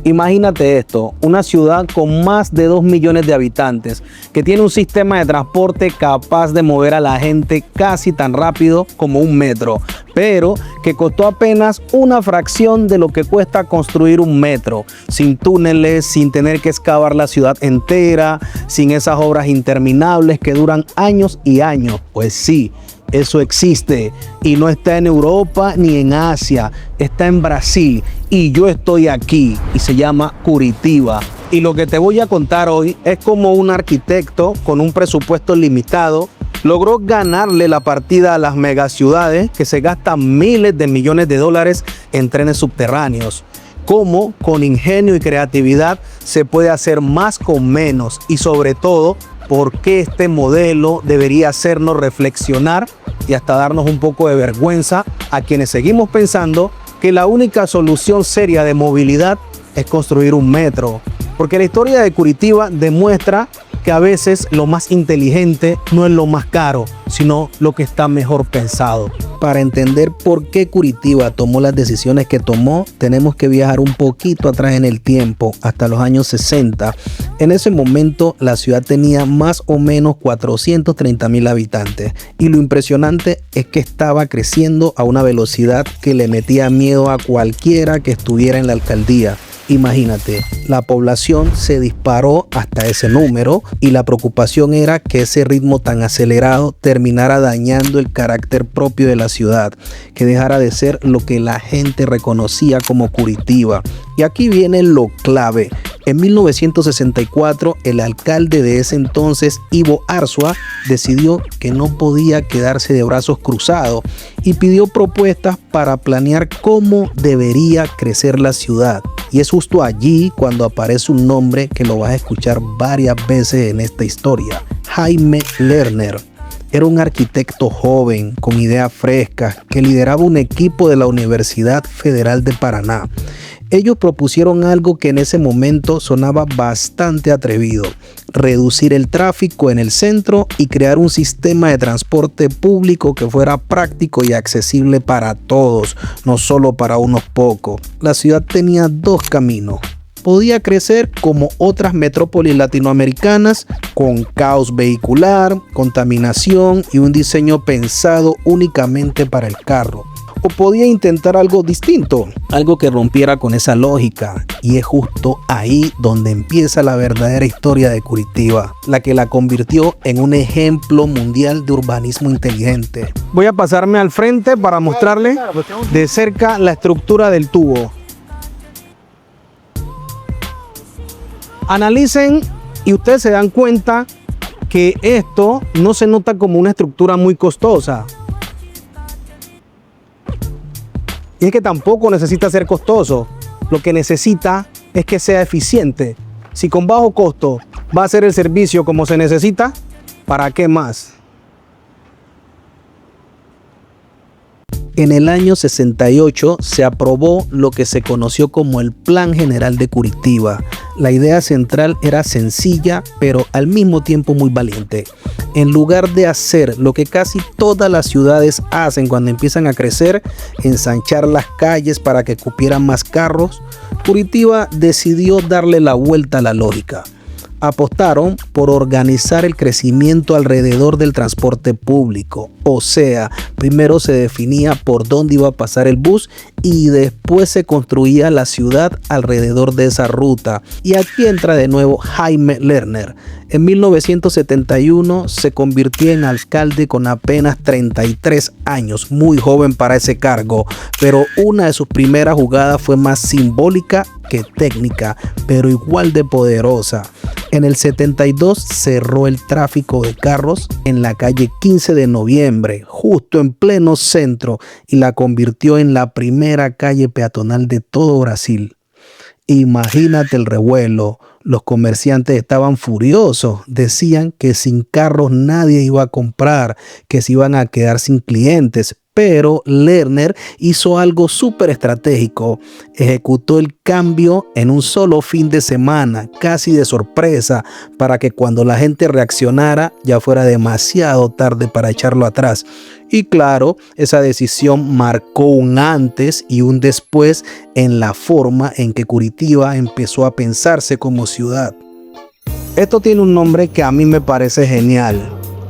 Imagínate esto, una ciudad con más de 2 millones de habitantes, que tiene un sistema de transporte capaz de mover a la gente casi tan rápido como un metro, pero que costó apenas una fracción de lo que cuesta construir un metro, sin túneles, sin tener que excavar la ciudad entera, sin esas obras interminables que duran años y años. Pues sí, eso existe y no está en Europa ni en Asia, está en Brasil y yo estoy aquí y se llama Curitiba. Y lo que te voy a contar hoy es cómo un arquitecto con un presupuesto limitado logró ganarle la partida a las megaciudades que se gastan miles de millones de dólares en trenes subterráneos. Cómo con ingenio y creatividad se puede hacer más con menos y sobre todo por qué este modelo debería hacernos reflexionar y hasta darnos un poco de vergüenza a quienes seguimos pensando que la única solución seria de movilidad es construir un metro. Porque la historia de Curitiba demuestra que a veces lo más inteligente no es lo más caro, sino lo que está mejor pensado. Para entender por qué Curitiba tomó las decisiones que tomó, tenemos que viajar un poquito atrás en el tiempo, hasta los años 60. En ese momento la ciudad tenía más o menos 430.000 habitantes y lo impresionante es que estaba creciendo a una velocidad que le metía miedo a cualquiera que estuviera en la alcaldía. Imagínate, la población se disparó hasta ese número y la preocupación era que ese ritmo tan acelerado terminara dañando el carácter propio de la ciudad, que dejara de ser lo que la gente reconocía como Curitiba. Y aquí viene lo clave. En 1964, el alcalde de ese entonces, Ivo Arzua, decidió que no podía quedarse de brazos cruzados y pidió propuestas para planear cómo debería crecer la ciudad. Y es justo allí cuando aparece un nombre que lo vas a escuchar varias veces en esta historia: Jaime Lerner. Era un arquitecto joven, con ideas frescas, que lideraba un equipo de la Universidad Federal de Paraná. Ellos propusieron algo que en ese momento sonaba bastante atrevido: reducir el tráfico en el centro y crear un sistema de transporte público que fuera práctico y accesible para todos, no solo para unos pocos. La ciudad tenía dos caminos. Podía crecer como otras metrópolis latinoamericanas, con caos vehicular, contaminación y un diseño pensado únicamente para el carro. O podía intentar algo distinto, algo que rompiera con esa lógica. Y es justo ahí donde empieza la verdadera historia de Curitiba, la que la convirtió en un ejemplo mundial de urbanismo inteligente. Voy a pasarme al frente para mostrarle de cerca la estructura del tubo. Analicen y ustedes se dan cuenta que esto no se nota como una estructura muy costosa. Y es que tampoco necesita ser costoso. Lo que necesita es que sea eficiente. Si con bajo costo va a hacer el servicio como se necesita, ¿para qué más? En el año 68 se aprobó lo que se conoció como el Plan General de Curitiba. La idea central era sencilla, pero al mismo tiempo muy valiente. En lugar de hacer lo que casi todas las ciudades hacen cuando empiezan a crecer, ensanchar las calles para que cupieran más carros, Curitiba decidió darle la vuelta a la lógica. Apostaron por organizar el crecimiento alrededor del transporte público. O sea, primero se definía por dónde iba a pasar el bus y después se construía la ciudad alrededor de esa ruta. Y aquí entra de nuevo Jaime Lerner. En 1971 se convirtió en alcalde con apenas 33 años, muy joven para ese cargo, pero una de sus primeras jugadas fue más simbólica que técnica, pero igual de poderosa. En el 72 cerró el tráfico de carros en la calle 15 de noviembre, justo en pleno centro, y la convirtió en la primera calle peatonal de todo Brasil. Imagínate el revuelo. Los comerciantes estaban furiosos. Decían que sin carros nadie iba a comprar, que se iban a quedar sin clientes. Pero Lerner hizo algo súper estratégico. Ejecutó el cambio en un solo fin de semana, casi de sorpresa, para que cuando la gente reaccionara ya fuera demasiado tarde para echarlo atrás. Y claro, esa decisión marcó un antes y un después en la forma en que Curitiba empezó a pensarse como ciudad. Esto tiene un nombre que a mí me parece genial.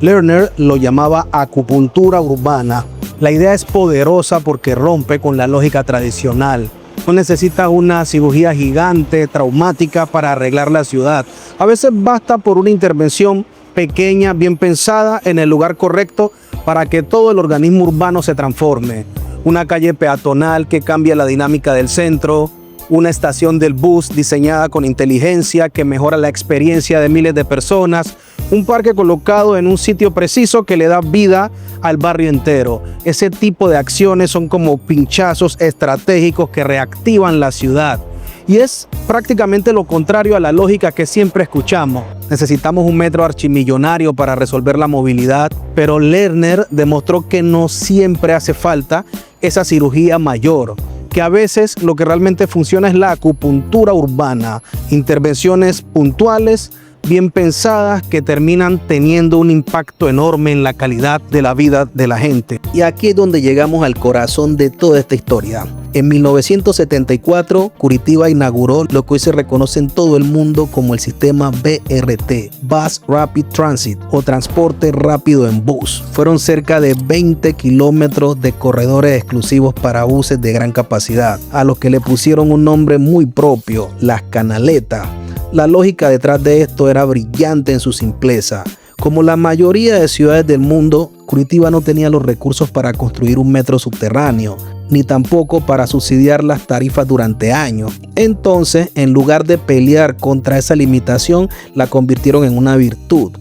Lerner lo llamaba acupuntura urbana. La idea es poderosa porque rompe con la lógica tradicional. No necesitas una cirugía gigante, traumática para arreglar la ciudad. A veces basta por una intervención pequeña, bien pensada, en el lugar correcto para que todo el organismo urbano se transforme. Una calle peatonal que cambia la dinámica del centro, una estación del bus diseñada con inteligencia que mejora la experiencia de miles de personas, un parque colocado en un sitio preciso que le da vida al barrio entero. Ese tipo de acciones son como pinchazos estratégicos que reactivan la ciudad. Y es prácticamente lo contrario a la lógica que siempre escuchamos. Necesitamos un metro archimillonario para resolver la movilidad, pero Lerner demostró que no siempre hace falta esa cirugía mayor, que a veces lo que realmente funciona es la acupuntura urbana, intervenciones puntuales, bien pensadas, que terminan teniendo un impacto enorme en la calidad de la vida de la gente. Y aquí es donde llegamos al corazón de toda esta historia. En 1974, Curitiba inauguró lo que hoy se reconoce en todo el mundo como el sistema BRT, Bus Rapid Transit, o transporte rápido en bus. Fueron cerca de 20 kilómetros de corredores exclusivos para buses de gran capacidad, a los que le pusieron un nombre muy propio, las canaletas. La lógica detrás de esto era brillante en su simpleza. Como la mayoría de ciudades del mundo, Curitiba no tenía los recursos para construir un metro subterráneo, ni tampoco para subsidiar las tarifas durante años. Entonces, en lugar de pelear contra esa limitación, la convirtieron en una virtud.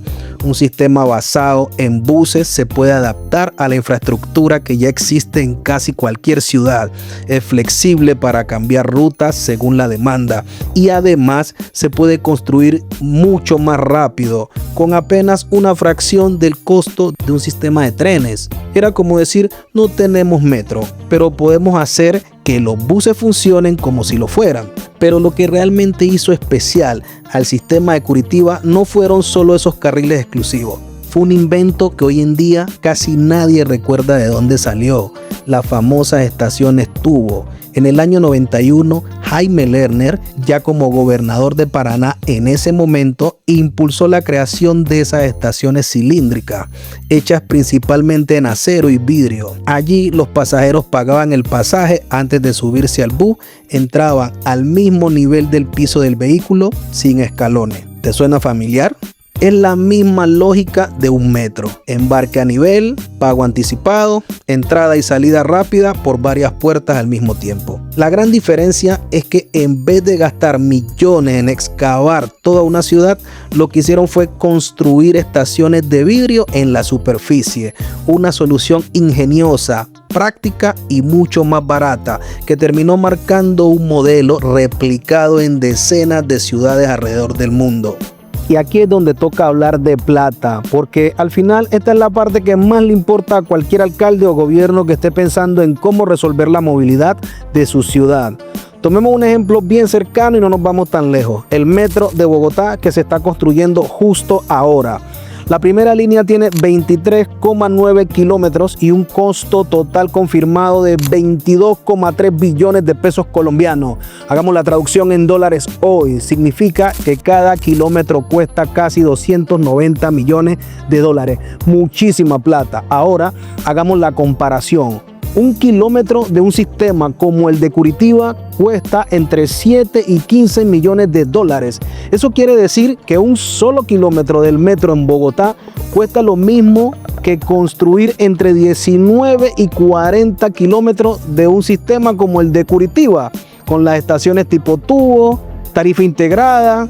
Un sistema basado en buses se puede adaptar a la infraestructura que ya existe en casi cualquier ciudad. Es flexible para cambiar rutas según la demanda y además se puede construir mucho más rápido con apenas una fracción del costo de un sistema de trenes. Era como decir, no tenemos metro, pero podemos hacer que los buses funcionen como si lo fueran. Pero lo que realmente hizo especial al sistema de Curitiba no fueron solo esos carriles exclusivos. Fue un invento que hoy en día casi nadie recuerda de dónde salió. Las famosas estaciones tubo. En el año 91, Jaime Lerner, ya como gobernador de Paraná en ese momento, impulsó la creación de esas estaciones cilíndricas, hechas principalmente en acero y vidrio. Allí los pasajeros pagaban el pasaje antes de subirse al bus, entraban al mismo nivel del piso del vehículo sin escalones. ¿Te suena familiar? Es la misma lógica de un metro. Embarque a nivel, pago anticipado, entrada y salida rápida por varias puertas al mismo tiempo. La gran diferencia es que en vez de gastar millones en excavar toda una ciudad, lo que hicieron fue construir estaciones de vidrio en la superficie. Una solución ingeniosa, práctica y mucho más barata, que terminó marcando un modelo replicado en decenas de ciudades alrededor del mundo. Y aquí es donde toca hablar de plata, porque al final esta es la parte que más le importa a cualquier alcalde o gobierno que esté pensando en cómo resolver la movilidad de su ciudad. Tomemos un ejemplo bien cercano y no nos vamos tan lejos. El metro de Bogotá, que se está construyendo justo ahora. La primera línea tiene 23,9 kilómetros y un costo total confirmado de 22,3 billones de pesos colombianos. Hagamos la traducción en dólares hoy. Significa que cada kilómetro cuesta casi 290 millones de dólares. Muchísima plata. Ahora hagamos la comparación. Un kilómetro de un sistema como el de Curitiba cuesta entre 7 y 15 millones de dólares. Eso quiere decir que un solo kilómetro del metro en Bogotá cuesta lo mismo que construir entre 19 y 40 kilómetros de un sistema como el de Curitiba, con las estaciones tipo tubo, tarifa integrada.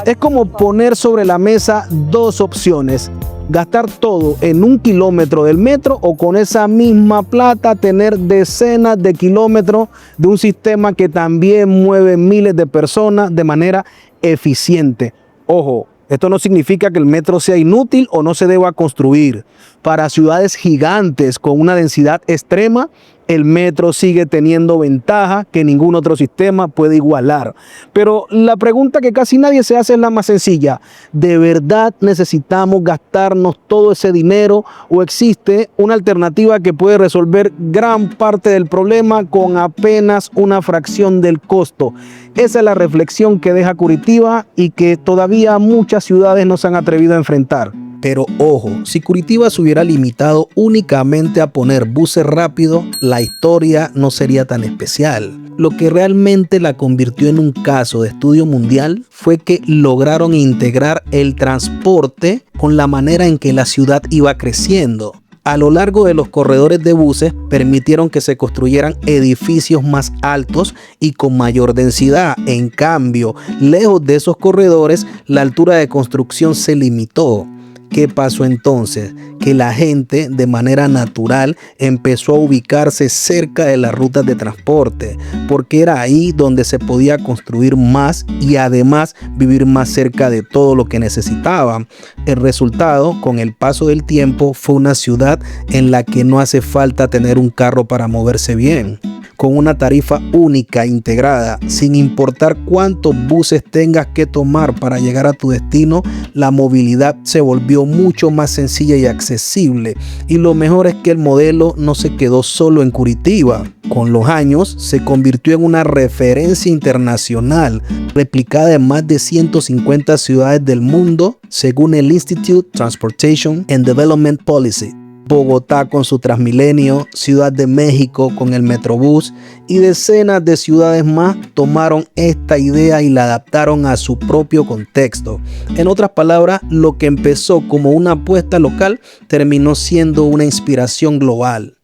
Es como poner sobre la mesa dos opciones: gastar todo en un kilómetro del metro o con esa misma plata tener decenas de kilómetros de un sistema que también mueve miles de personas de manera eficiente. Ojo, Esto no significa que el metro sea inútil o no se deba construir. Para ciudades gigantes con una densidad extrema, el metro sigue teniendo ventaja que ningún otro sistema puede igualar. Pero la pregunta que casi nadie se hace es la más sencilla. ¿De verdad necesitamos gastarnos todo ese dinero o existe una alternativa que puede resolver gran parte del problema con apenas una fracción del costo? Esa es la reflexión que deja Curitiba y que todavía muchas ciudades no se han atrevido a enfrentar. Pero ojo, si Curitiba se hubiera limitado únicamente a poner buses rápidos, la historia no sería tan especial. Lo que realmente la convirtió en un caso de estudio mundial fue que lograron integrar el transporte con la manera en que la ciudad iba creciendo. A lo largo de los corredores de buses permitieron que se construyeran edificios más altos y con mayor densidad. En cambio, lejos de esos corredores, la altura de construcción se limitó. ¿Qué pasó entonces? Que la gente de manera natural empezó a ubicarse cerca de las rutas de transporte, porque era ahí donde se podía construir más y además vivir más cerca de todo lo que necesitaban. El resultado, con el paso del tiempo, fue una ciudad en la que no hace falta tener un carro para moverse bien. Con una tarifa única integrada, sin importar cuántos buses tengas que tomar para llegar a tu destino, la movilidad se volvió mucho más sencilla y accesible. Y lo mejor es que el modelo no se quedó solo en Curitiba. Con los años se convirtió en una referencia internacional, replicada en más de 150 ciudades del mundo, según el Institute Transportation and Development Policy. Bogotá con su Transmilenio, Ciudad de México con el Metrobús y decenas de ciudades más tomaron esta idea y la adaptaron a su propio contexto. En otras palabras, lo que empezó como una apuesta local terminó siendo una inspiración global.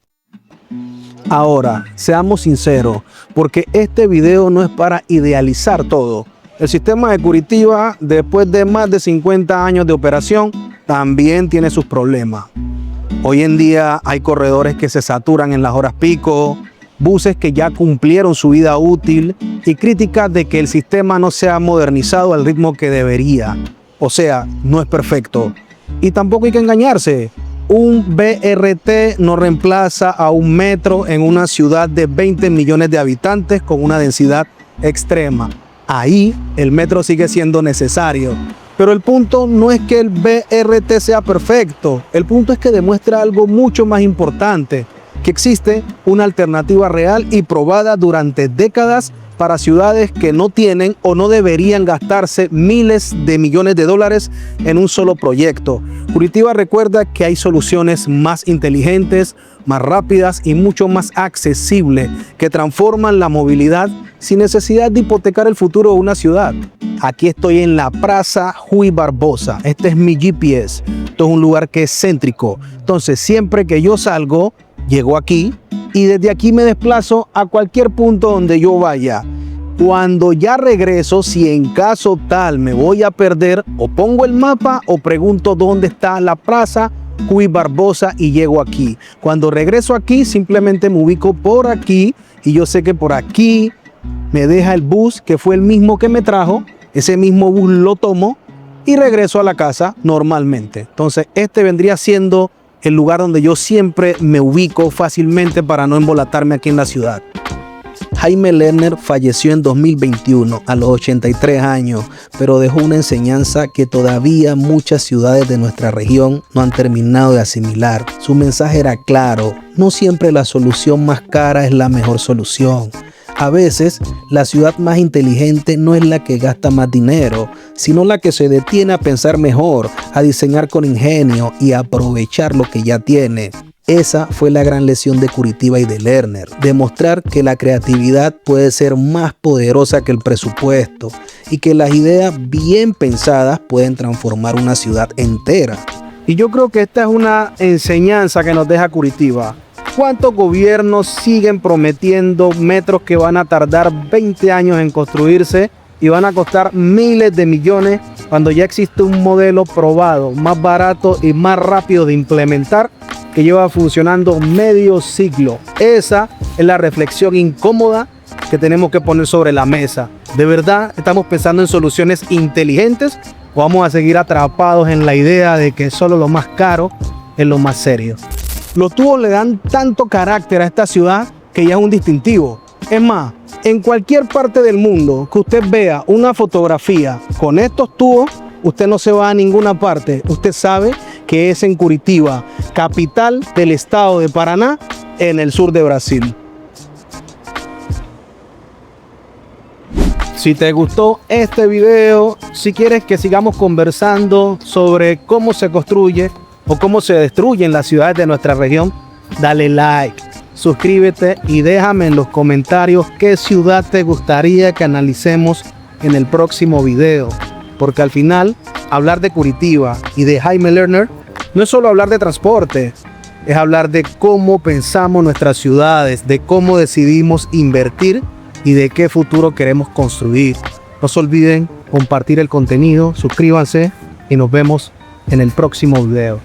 Ahora, seamos sinceros, porque este video no es para idealizar todo. El sistema de Curitiba, después de más de 50 años de operación, también tiene sus problemas. Hoy en día hay corredores que se saturan en las horas pico, buses que ya cumplieron su vida útil y críticas de que el sistema no se ha modernizado al ritmo que debería. O sea, no es perfecto. Y tampoco hay que engañarse. Un BRT no reemplaza a un metro en una ciudad de 20 millones de habitantes con una densidad extrema. Ahí el metro sigue siendo necesario. Pero el punto no es que el BRT sea perfecto, el punto es que demuestra algo mucho más importante, que existe una alternativa real y probada durante décadas para ciudades que no tienen o no deberían gastarse miles de millones de dólares en un solo proyecto. Curitiba recuerda que hay soluciones más inteligentes, más rápidas y mucho más accesibles que transforman la movilidad sin necesidad de hipotecar el futuro de una ciudad. Aquí estoy en la Plaza Ruy Barbosa. Este es mi GPS. Esto es un lugar que es céntrico. Entonces, siempre que yo salgo, llego aquí y desde aquí me desplazo a cualquier punto donde yo vaya. Cuando ya regreso, si en caso tal me voy a perder, o pongo el mapa o pregunto dónde está la Plaza Ruy Barbosa y llego aquí. Cuando regreso aquí, simplemente me ubico por aquí y yo sé que por aquí me deja el bus que fue el mismo que me trajo. Ese mismo bus lo tomo y regreso a la casa normalmente. Entonces, este vendría siendo el lugar donde yo siempre me ubico fácilmente para no embolatarme aquí en la ciudad. Jaime Lerner falleció en 2021 a los 83 años, pero dejó una enseñanza que todavía muchas ciudades de nuestra región no han terminado de asimilar. Su mensaje era claro: no siempre la solución más cara es la mejor solución. A veces, la ciudad más inteligente no es la que gasta más dinero, sino la que se detiene a pensar mejor, a diseñar con ingenio y a aprovechar lo que ya tiene. Esa fue la gran lección de Curitiba y de Lerner, demostrar que la creatividad puede ser más poderosa que el presupuesto y que las ideas bien pensadas pueden transformar una ciudad entera. Y yo creo que esta es una enseñanza que nos deja Curitiba. ¿Cuántos gobiernos siguen prometiendo metros que van a tardar 20 años en construirse y van a costar miles de millones cuando ya existe un modelo probado, más barato y más rápido de implementar que lleva funcionando medio siglo? Esa es la reflexión incómoda que tenemos que poner sobre la mesa. ¿De verdad estamos pensando en soluciones inteligentes ¿O vamos a seguir atrapados en la idea de que solo lo más caro es lo más serio? Los tubos le dan tanto carácter a esta ciudad que ya es un distintivo. Es más, en cualquier parte del mundo que usted vea una fotografía con estos tubos, usted no se va a ninguna parte. Usted sabe que es en Curitiba, capital del estado de Paraná, en el sur de Brasil. Si te gustó este video, si quieres que sigamos conversando sobre cómo se construye o cómo se destruyen las ciudades de nuestra región, dale like, suscríbete y déjame en los comentarios qué ciudad te gustaría que analicemos en el próximo video. Porque al final, hablar de Curitiba y de Jaime Lerner no es solo hablar de transporte, es hablar de cómo pensamos nuestras ciudades, de cómo decidimos invertir y de qué futuro queremos construir. No se olviden compartir el contenido, suscríbanse y nos vemos en el próximo video.